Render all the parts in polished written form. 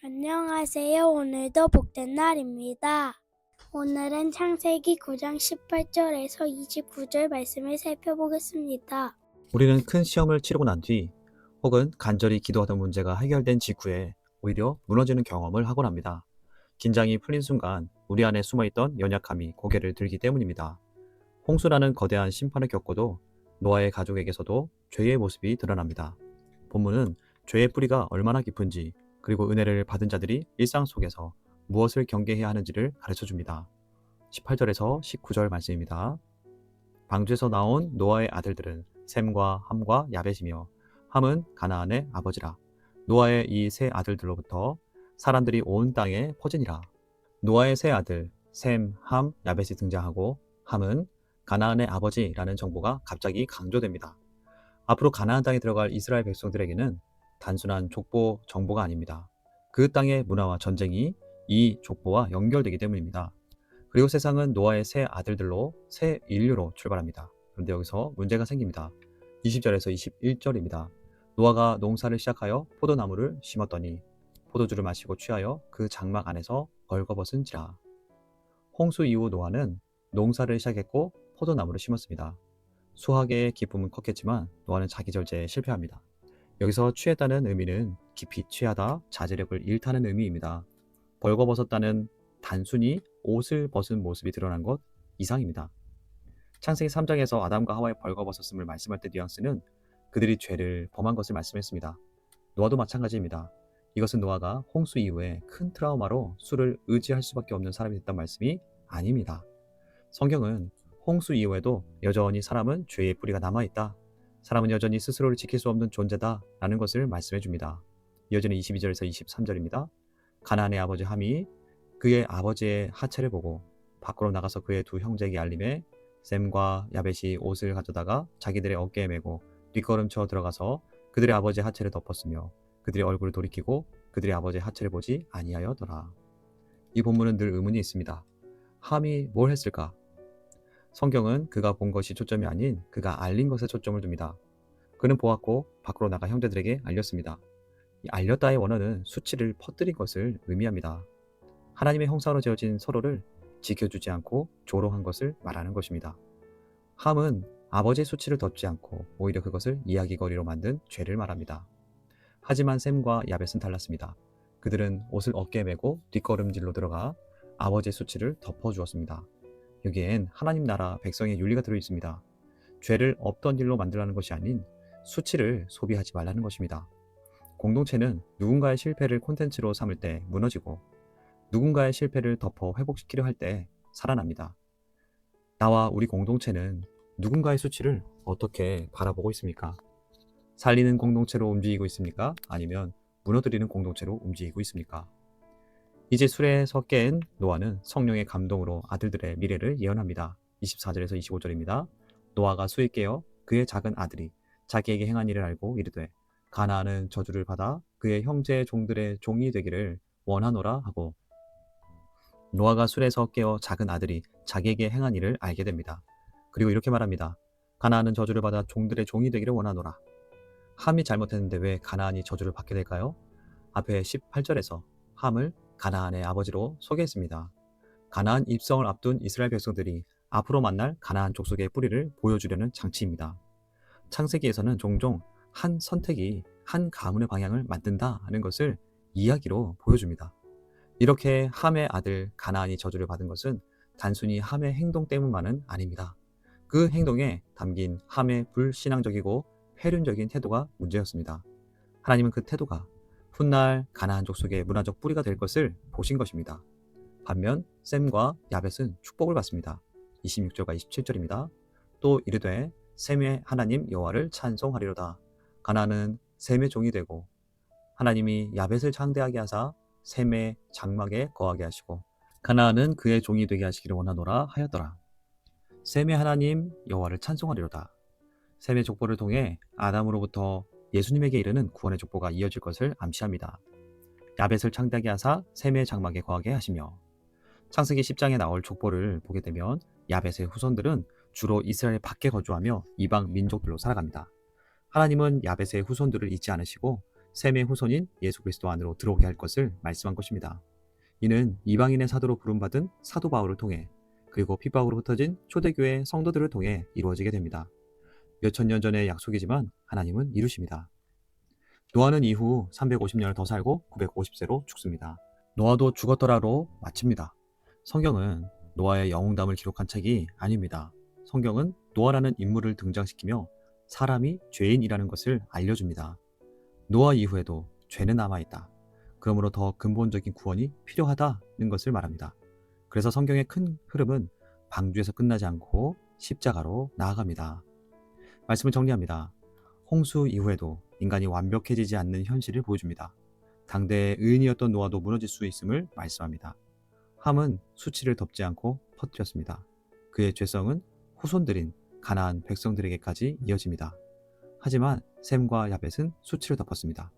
안녕하세요. 오늘도 복된 날입니다. 오늘은 창세기 9장 18절에서 29절 말씀을 살펴보겠습니다. 우리는 큰 시험을 치르고 난 뒤 혹은 간절히 기도하던 문제가 해결된 직후에 오히려 무너지는 경험을 하곤 합니다. 긴장이 풀린 순간 우리 안에 숨어있던 연약함이 고개를 들기 때문입니다. 홍수라는 거대한 심판을 겪고도 노아의 가족에게서도 죄의 모습이 드러납니다. 본문은 죄의 뿌리가 얼마나 깊은지, 그리고 은혜를 받은 자들이 일상 속에서 무엇을 경계해야 하는지를 가르쳐 줍니다. 18절에서 19절 말씀입니다. 방주에서 나온 노아의 아들들은 셈과 함과 야벳이며, 함은 가나안의 아버지라. 노아의 이 세 아들들로부터 사람들이 온 땅에 퍼지니라. 노아의 세 아들 셈, 함, 야벳이 등장하고 함은 가나안의 아버지라는 정보가 갑자기 강조됩니다. 앞으로 가나안 땅에 들어갈 이스라엘 백성들에게는 단순한 족보 정보가 아닙니다. 그 땅의 문화와 전쟁이 이 족보와 연결되기 때문입니다. 그리고 세상은 노아의 새 아들들로 새 인류로 출발합니다. 그런데 여기서 문제가 생깁니다. 20절에서 21절입니다. 노아가 농사를 시작하여 포도나무를 심었더니 포도주를 마시고 취하여 그 장막 안에서 벌거벗은지라. 홍수 이후 노아는 농사를 시작했고 포도나무를 심었습니다. 수확의 기쁨은 컸겠지만 노아는 자기 절제에 실패합니다. 여기서 취했다는 의미는 깊이 취하다, 자제력을 잃다는 의미입니다. 벌거벗었다는 단순히 옷을 벗은 모습이 드러난 것 이상입니다. 창세기 3장에서 아담과 하와의 벌거벗었음을 말씀할 때 뉘앙스는 그들이 죄를 범한 것을 말씀했습니다. 노아도 마찬가지입니다. 이것은 노아가 홍수 이후에 큰 트라우마로 술을 의지할 수밖에 없는 사람이 됐단 말씀이 아닙니다. 성경은 홍수 이후에도 여전히 사람은 죄의 뿌리가 남아있다, 사람은 여전히 스스로를 지킬 수 없는 존재다 라는 것을 말씀해 줍니다. 여전히 22절에서 23절입니다. 가나안의 아버지 함이 그의 아버지의 하체를 보고 밖으로 나가서 그의 두 형제에게 알림해 셈과 야벳이 옷을 가져다가 자기들의 어깨에 메고 뒷걸음쳐 들어가서 그들의 아버지의 하체를 덮었으며 그들의 얼굴을 돌이키고 그들의 아버지의 하체를 보지 아니하여더라. 이 본문은 늘 의문이 있습니다. 함이 뭘 했을까? 성경은 그가 본 것이 초점이 아닌 그가 알린 것에 초점을 둡니다. 그는 보았고 밖으로 나가 형제들에게 알렸습니다. 이 알렸다의 원어는 수치를 퍼뜨린 것을 의미합니다. 하나님의 형상으로 지어진 서로를 지켜주지 않고 조롱한 것을 말하는 것입니다. 함은 아버지의 수치를 덮지 않고 오히려 그것을 이야기거리로 만든 죄를 말합니다. 하지만 셈과 야벳은 달랐습니다. 그들은 옷을 어깨에 메고 뒷걸음질로 들어가 아버지의 수치를 덮어주었습니다. 여기엔 하나님 나라 백성의 윤리가 들어있습니다. 죄를 없던 일로 만들라는 것이 아닌 수치를 소비하지 말라는 것입니다. 공동체는 누군가의 실패를 콘텐츠로 삼을 때 무너지고 누군가의 실패를 덮어 회복시키려 할 때 살아납니다. 나와 우리 공동체는 누군가의 수치를 어떻게 바라보고 있습니까? 살리는 공동체로 움직이고 있습니까? 아니면 무너뜨리는 공동체로 움직이고 있습니까? 이제 술에서 깬 노아는 성령의 감동으로 아들들의 미래를 예언합니다. 24절에서 25절입니다. 노아가 수에 깨어 그의 작은 아들이 자기에게 행한 일을 알고 이르되 가나안은 저주를 받아 그의 형제 종들의 종이 되기를 원하노라 하고, 노아가 술에서 깨어 작은 아들이 자기에게 행한 일을 알게 됩니다. 그리고 이렇게 말합니다. 가나안은 저주를 받아 종들의 종이 되기를 원하노라. 함이 잘못했는데 왜 가나안이 저주를 받게 될까요? 앞에 18절에서 함을 가나안의 아버지로 소개했습니다. 가나안 입성을 앞둔 이스라엘 백성들이 앞으로 만날 가나안 족속의 뿌리를 보여주려는 장치입니다. 창세기에서는 종종 한 선택이 한 가문의 방향을 만든다는 것을 이야기로 보여줍니다. 이렇게 함의 아들 가나안이 저주를 받은 것은 단순히 함의 행동 때문만은 아닙니다. 그 행동에 담긴 함의 불신앙적이고 회륜적인 태도가 문제였습니다. 하나님은 그 태도가 훗날 가나안 족속의 문화적 뿌리가 될 것을 보신 것입니다. 반면 셈과 야벳은 축복을 받습니다. 26절과 27절입니다. 또 이르되 셈의 하나님 여호와를 찬송하리로다. 가나안은 셈의 종이 되고 하나님이 야벳을 창대하게 하사 셈의 장막에 거하게 하시고 가나안은 그의 종이 되게 하시기를 원하노라 하였더라. 셈의 하나님 여호와를 찬송하리로다. 셈의 족보를 통해 아담으로부터 예수님에게 이르는 구원의 족보가 이어질 것을 암시합니다. 야벳을 창대하게 하사 셈의 장막에 거하게 하시며, 창세기 10장에 나올 족보를 보게 되면 야벳의 후손들은 주로 이스라엘 밖에 거주하며 이방 민족들로 살아갑니다. 하나님은 야벳의 후손들을 잊지 않으시고 셈의 후손인 예수 그리스도 안으로 들어오게 할 것을 말씀한 것입니다. 이는 이방인의 사도로 부름받은 사도 바울을 통해 그리고 핍박으로 흩어진 초대교회 성도들을 통해 이루어지게 됩니다. 몇천 년 전의 약속이지만 하나님은 이루십니다. 노아는 이후 350년을 더 살고 950세로 죽습니다. 노아도 죽었더라로 마칩니다. 성경은 노아의 영웅담을 기록한 책이 아닙니다. 성경은 노아라는 인물을 등장시키며 사람이 죄인이라는 것을 알려줍니다. 노아 이후에도 죄는 남아있다. 그러므로 더 근본적인 구원이 필요하다는 것을 말합니다. 그래서 성경의 큰 흐름은 방주에서 끝나지 않고 십자가로 나아갑니다. 말씀을 정리합니다. 홍수 이후에도 인간이 완벽해지지 않는 현실을 보여줍니다. 당대의 의인이었던 노아도 무너질 수 있음을 말씀합니다. 함은 수치를 덮지 않고 퍼뜨렸습니다. 그의 죄성은 후손들인 가나안 백성들에게까지 이어집니다. 하지만 셈과 야벳은 수치를 덮었습니다.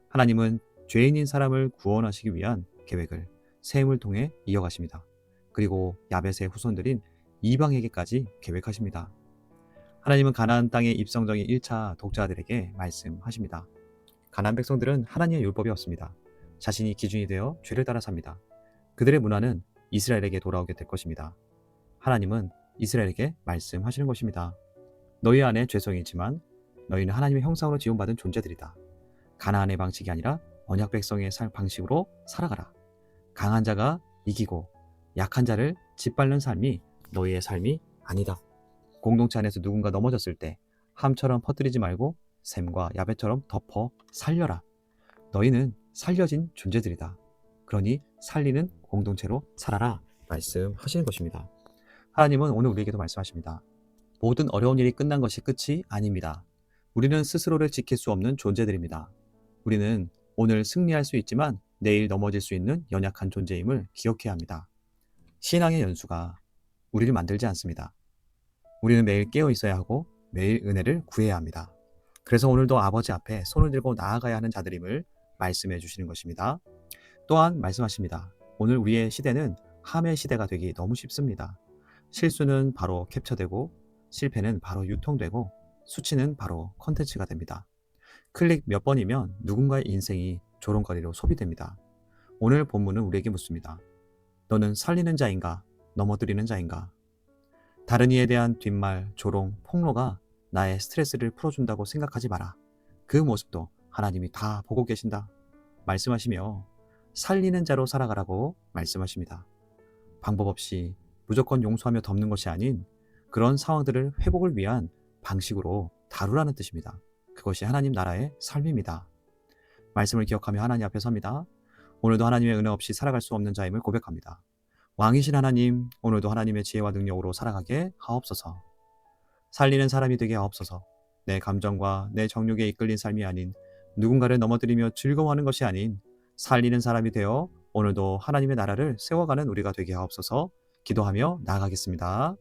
하나님은 죄인인 사람을 구원하시기 위한 계획을 셈을 통해 이어가십니다. 그리고 야벳의 후손들인 이방에게까지 계획하십니다. 하나님은 가나안 땅의 입성적인 1차 독자들에게 말씀하십니다. 가나안 백성들은 하나님의 율법이 없습니다. 자신이 기준이 되어 죄를 따라 삽니다. 그들의 문화는 이스라엘에게 돌아오게 될 것입니다. 하나님은 이스라엘에게 말씀하시는 것입니다. 너희 안에 죄성이 있지만 너희는 하나님의 형상으로 지음받은 존재들이다. 가나안의 방식이 아니라 언약 백성의 방식으로 살아가라. 강한 자가 이기고 약한 자를 짓밟는 삶이 너희의 삶이 아니다. 공동체 안에서 누군가 넘어졌을 때 함처럼 퍼뜨리지 말고 셈과 야벳처럼 덮어 살려라. 너희는 살려진 존재들이다. 그러니 살리는 공동체로 살아라 말씀하시는 것입니다. 하나님은 오늘 우리에게도 말씀하십니다. 모든 어려운 일이 끝난 것이 끝이 아닙니다. 우리는 스스로를 지킬 수 없는 존재들입니다. 우리는 오늘 승리할 수 있지만 내일 넘어질 수 있는 연약한 존재임을 기억해야 합니다. 신앙의 연수가 우리를 만들지 않습니다. 우리는 매일 깨어 있어야 하고 매일 은혜를 구해야 합니다. 그래서 오늘도 아버지 앞에 손을 들고 나아가야 하는 자들임을 말씀해 주시는 것입니다. 또한 말씀하십니다. 오늘 우리의 시대는 함의 시대가 되기 너무 쉽습니다. 실수는 바로 캡처되고 실패는 바로 유통되고 수치는 바로 컨텐츠가 됩니다. 클릭 몇 번이면 누군가의 인생이 조롱거리로 소비됩니다. 오늘 본문은 우리에게 묻습니다. 너는 살리는 자인가? 넘어뜨리는 자인가? 다른 이에 대한 뒷말, 조롱, 폭로가 나의 스트레스를 풀어준다고 생각하지 마라. 그 모습도 하나님이 다 보고 계신다. 말씀하시며 살리는 자로 살아가라고 말씀하십니다. 방법 없이 무조건 용서하며 덮는 것이 아닌 그런 상황들을 회복을 위한 방식으로 다루라는 뜻입니다. 그것이 하나님 나라의 삶입니다. 말씀을 기억하며 하나님 앞에 섭니다. 오늘도 하나님의 은혜 없이 살아갈 수 없는 자임을 고백합니다. 왕이신 하나님, 오늘도 하나님의 지혜와 능력으로 살아가게 하옵소서. 살리는 사람이 되게 하옵소서. 내 감정과 내 정욕에 이끌린 삶이 아닌 누군가를 넘어뜨리며 즐거워하는 것이 아닌 살리는 사람이 되어 오늘도 하나님의 나라를 세워가는 우리가 되게 하옵소서. 기도하며 나아가겠습니다.